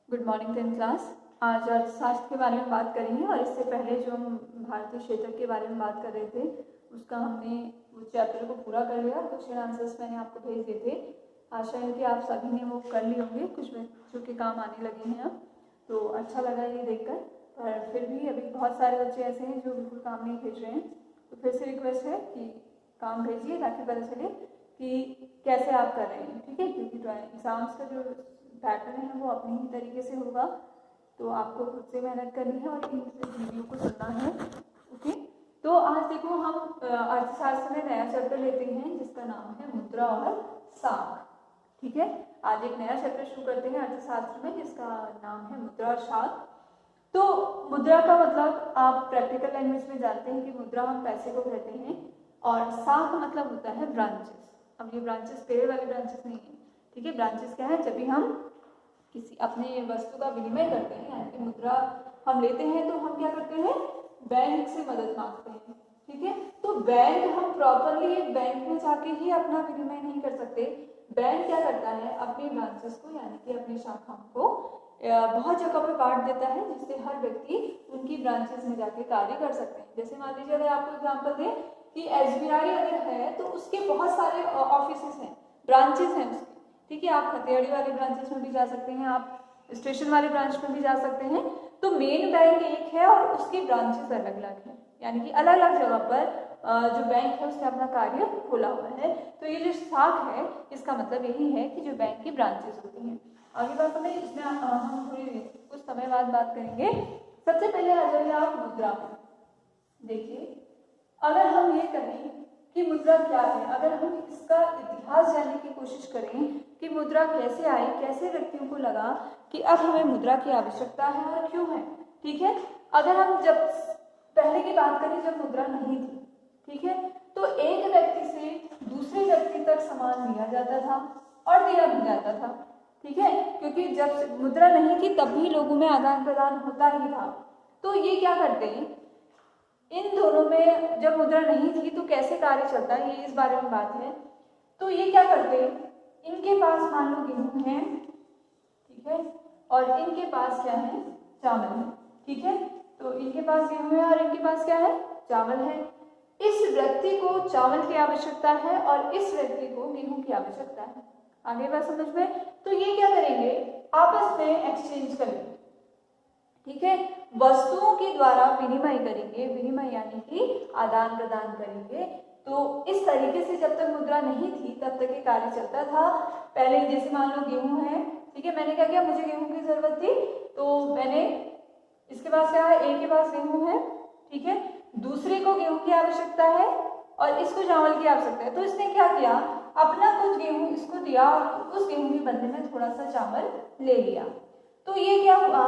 Good morning 10th class. आज अर्थशास्त्र के बारे में बात करेंगे और इससे पहले जो हम भारतीय क्षेत्र के बारे में बात कर रहे थे उसका हमने उस चैप्टर को पूरा कर लिया। क्वेश्चन आंसर्स मैंने आपको भेज दिए थे। आशा है कि आप सभी ने वो कर लिए होंगे, कुछ बच्चों के काम आने लगे हैं अब, तो अच्छा लगा ये देखकर। पर फिर भी अभी बहुत सारे बच्चे ऐसे हैं जो बिल्कुल काम नहीं भेज रहे हैं, तो फिर से रिक्वेस्ट है कि काम भेजिए ताकि पता चले कि कैसे आप कर रहे हैं, ठीक है। क्योंकि एग्ज़ाम्स का जो पैटर्न है वो अपने ही तरीके से होगा, तो आपको खुद से मेहनत करनी है और इन वीडियो को सुनना है, ओके। तो आज देखो हम अर्थशास्त्र में नया चैप्टर लेते हैं जिसका नाम है मुद्रा और साख, ठीक है। आज एक नया चैप्टर शुरू करते हैं अर्थशास्त्र में जिसका नाम है मुद्रा और साख। तो मुद्रा का मतलब आप प्रैक्टिकल लैंग्वेज में जानते हैं कि मुद्रा हम पैसे को कहते हैं और साख मतलब होता है ब्रांचेस। अब ये ब्रांचेस पेड़ वाले ब्रांचेस नहीं है, ठीक है। ब्रांचेस क्या है, जब भी हम किसी अपने वस्तु का विनिमय करते हैं यानी कि मुद्रा हम लेते हैं तो हम क्या करते हैं, बैंक से मदद मांगते हैं, ठीक है। तो बैंक हम प्रॉपरली एक बैंक में जाके ही अपना विनिमय नहीं कर सकते। बैंक क्या करता है, अपने ब्रांचेस को यानी कि अपनी शाखाओं को बहुत जगह पर बांट देता है जिससे हर व्यक्ति उनकी ब्रांचेस में जाके कार्य कर सकते हैं। जैसे मान लीजिए अगर आपको एग्जाम्पल दें कि SBI अगर है तो उसके बहुत सारे ऑफिसेस हैं, ब्रांचेस हैं उसके, ठीक है। आप हथेड़ी वाले ब्रांचेस में भी जा सकते हैं, आप स्टेशन वाले ब्रांच में भी जा सकते हैं। तो मेन बैंक एक है और उसकी ब्रांचेस अलग अलग हैं, यानी कि अलग अलग जगह पर जो बैंक है उसने अपना कार्य खोला हुआ है। तो ये जो साख है इसका मतलब यही है कि जो बैंक की ब्रांचेस होती हैं। आगे बात हमें इसमें हम थोड़ी कुछ समय बाद बात करेंगे। सबसे पहले आ जाइए आप मुद्रा में। देखिए, अगर हम ये कहें कि मुद्रा क्या है, अगर हम इसका इतिहास जानने की कोशिश करें कि मुद्रा कैसे आई, कैसे व्यक्तियों को लगा कि अब हमें मुद्रा की आवश्यकता है और क्यों है, ठीक है। अगर हम जब पहले की बात करें जब मुद्रा नहीं थी, ठीक है, तो एक व्यक्ति से दूसरे व्यक्ति तक सामान लिया जाता था और दिया भी जाता था, ठीक है। क्योंकि जब मुद्रा नहीं थी तब भी लोगों में आदान प्रदान होता ही था। तो ये क्या करते हैं, इन दोनों में जब मुद्रा नहीं थी तो कैसे कार्य चलता है ये इस बारे में बात है। तो ये क्या करते हैं, इनके पास मान लो गेहूं है, ठीक है, और इनके पास क्या है, चावल है, ठीक है। तो इनके पास गेहूं है और इनके पास क्या है, चावल है। इस व्यक्ति को चावल की आवश्यकता है और इस व्यक्ति को गेहूं की आवश्यकता है। आगे बात समझ में। तो ये क्या करेंगे, आपस में एक्सचेंज करेंगे, ठीक है, वस्तुओं के द्वारा विनिमय करेंगे, विनिमय यानी कि आदान प्रदान करेंगे। तो इस तरीके से जब तक मुद्रा नहीं थी तब तक ये कार्य चलता था। पहले जैसे मान लो गेहूं है, ठीक है, मैंने क्या किया, मुझे गेहूं की जरूरत थी तो मैंने, इसके पास क्या है, ए के पास गेहूं है, ठीक है, दूसरे को गेहूं की आवश्यकता है और इसको चावल की आवश्यकता है। तो इसने क्या किया, अपना कुछ गेहूं इसको दिया और उस गेहूं के बदले में थोड़ा सा चावल ले लिया। तो ये क्या हुआ,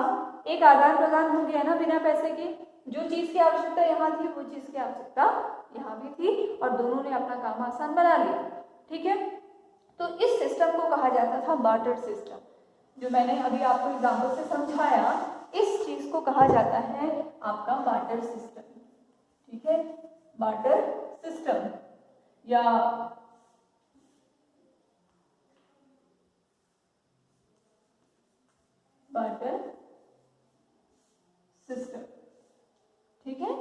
एक आदान प्रदान हो गया ना बिना पैसे के। जो चीज की आवश्यकता यहाँ थी वो चीज की आवश्यकता यहाँ भी थी और दोनों ने अपना काम आसान बना लिया, ठीक है। तो इस सिस्टम को कहा जाता था बार्टर सिस्टम। जो मैंने अभी आपको एग्जाम्पल से समझाया, इस चीज को कहा जाता है आपका बार्टर सिस्टम, ठीक है, बार्टर सिस्टम या बार्टर सिस्टम, ठीक है।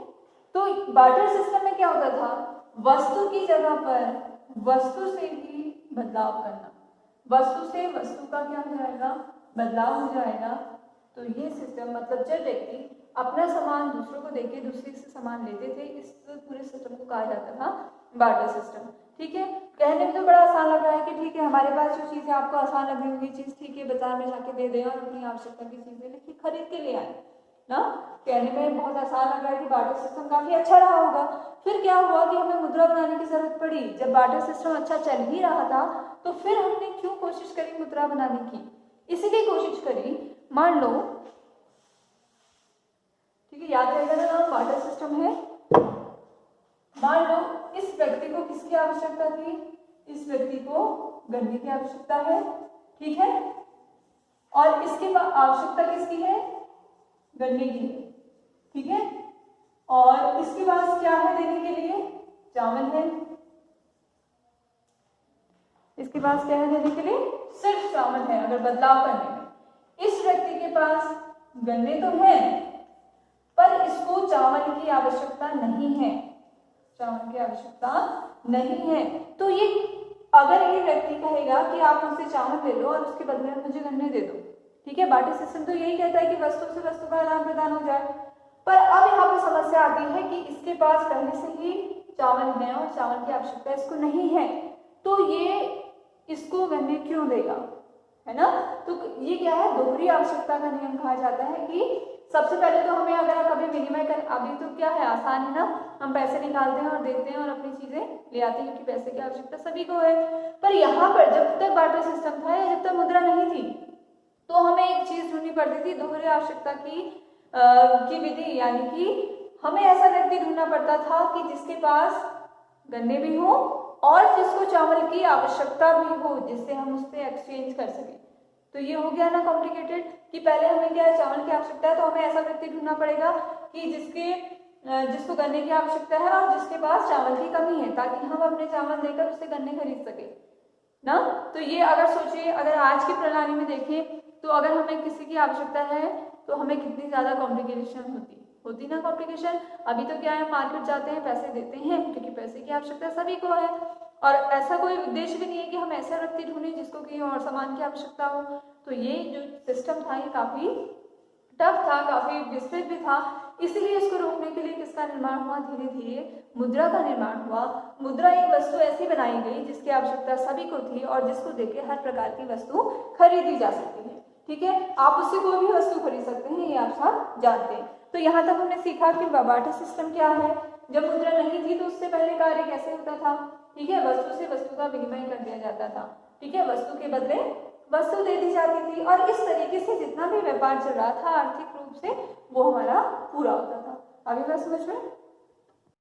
तो बार्टर सिस्टम में क्या होता था, वस्तु की जगह पर वस्तु से ही बदलाव करना, वस्तु से वस्तु का क्या हो जाएगा, बदलाव हो जाएगा। तो ये सिस्टम मतलब जब व्यक्ति अपना सामान दूसरों को देके दूसरे से सामान लेते थे, इस पूरे सिस्टम को कहा जाता था बार्टर सिस्टम, ठीक है। कहने में तो बड़ा आसान लग रहा है कि ठीक है हमारे पास जो चीज़ है आपको आसान लग रही होगी चीज़, ठीक है, बाजार में जाके दे दें और अपनी आवश्यकता की चीज़ें लेके खरीद के ले आए ना। कहने में बहुत आसान लग रहा है कि बार्टर सिस्टम काफी अच्छा रहा होगा। फिर क्या हुआ कि हमें मुद्रा बनाने की जरूरत पड़ी। जब बार्टर सिस्टम अच्छा चल ही रहा था तो फिर हमने क्यों कोशिश करी मुद्रा बनाने की, इसीलिए कोशिश करी, मान लो, ठीक है, याद रहेगा ना नाम बार्टर सिस्टम है। मान लो इस व्यक्ति को किसकी आवश्यकता थी, इस व्यक्ति को गन्ने की आवश्यकता है, ठीक है, और इसकी आवश्यकता किसकी है, गन्ने की, ठीक है, और इसके पास क्या है देने के लिए, चावल है, इसके पास क्या है देने के लिए, सिर्फ चावल है। अगर बदलाव करने में इस व्यक्ति के पास गन्ने तो हैं पर इसको चावल की आवश्यकता नहीं है, चावल की आवश्यकता नहीं है। तो ये अगर ये व्यक्ति कहेगा कि आप मुझसे चावल ले लो और उसके बदले में मुझे गन्ने दे दो, ठीक है, बार्टर सिस्टम तो यही कहता है कि वस्तु से वस्तु का आदान प्रदान हो जाए। पर अब यहाँ पर समस्या आती है कि इसके पास पहले से ही चावल है और चावल की आवश्यकता इसको नहीं है, तो ये इसको गन्ने क्यों देगा, है ना। तो ये क्या है, दोहरी आवश्यकता का नियम कहा जाता है कि सबसे पहले तो हमें अगर कभी विनिमय कर, अभी तो क्या है, आसान है ना, हम पैसे निकालते हैं और देते हैं और अपनी चीजें ले आते हैं क्योंकि पैसे की आवश्यकता सभी को है। पर यहाँ पर जब तक बार्टर सिस्टम था या जब तक मुद्रा नहीं थी तो हमें एक चीज ढूंढनी पड़ती थी, दोहरी आवश्यकता की विधि, यानी कि हमें ऐसा व्यक्ति ढूंढना पड़ता था कि जिसके पास गन्ने भी हो और जिसको चावल की आवश्यकता भी हो, जिससे हम उससे एक्सचेंज कर सकें। तो ये हो गया ना कॉम्प्लिकेटेड कि पहले हमें क्या है, चावल की आवश्यकता है, तो हमें ऐसा व्यक्ति ढूंढना पड़ेगा कि जिसको गन्ने की आवश्यकता है और जिसके पास चावल की कमी है, ताकि हम अपने चावल देकर उससे गन्ने खरीद सके ना। तो ये अगर सोचिए, अगर आज की प्रणाली में देखें तो अगर हमें किसी की आवश्यकता है तो हमें कितनी ज्यादा कॉम्प्लिकेशन होती ना कॉम्प्लिकेशन। अभी तो क्या है, मार्केट जाते हैं, पैसे देते हैं क्योंकि पैसे की आवश्यकता सभी को है और ऐसा कोई उद्देश्य भी नहीं है कि हम ऐसा व्यक्ति ढूंढें जिसको कहीं और सामान की आवश्यकता हो। तो ये जो सिस्टम था ये काफी टफ था, काफी विस्तृत भी था, इसीलिए इसको रोकने के लिए किसका निर्माण हुआ, धीरे धीरे मुद्रा का निर्माण हुआ। मुद्रा एक वस्तु ऐसी बनाई गई जिसकी आवश्यकता सभी को थी और जिसको देके हर प्रकार की वस्तु खरीदी जा सकती है, ठीक है, आप उससे कोई भी वस्तु खरीद सकते हैं, ये आप सब जानते हैं। तो यहाँ तक हमने सीखा कि बार्टर सिस्टम क्या है, जब मुद्रा नहीं थी तो उससे पहले कार्य कैसे होता था, ठीक है, वस्तु से वस्तु का विनिमय कर दिया जाता था, ठीक है, वस्तु के बदले वस्तु दे दी जाती थी और इस तरीके से जितना भी व्यापार चल रहा था आर्थिक रूप से वो हमारा पूरा होता था। अभी बात समझ में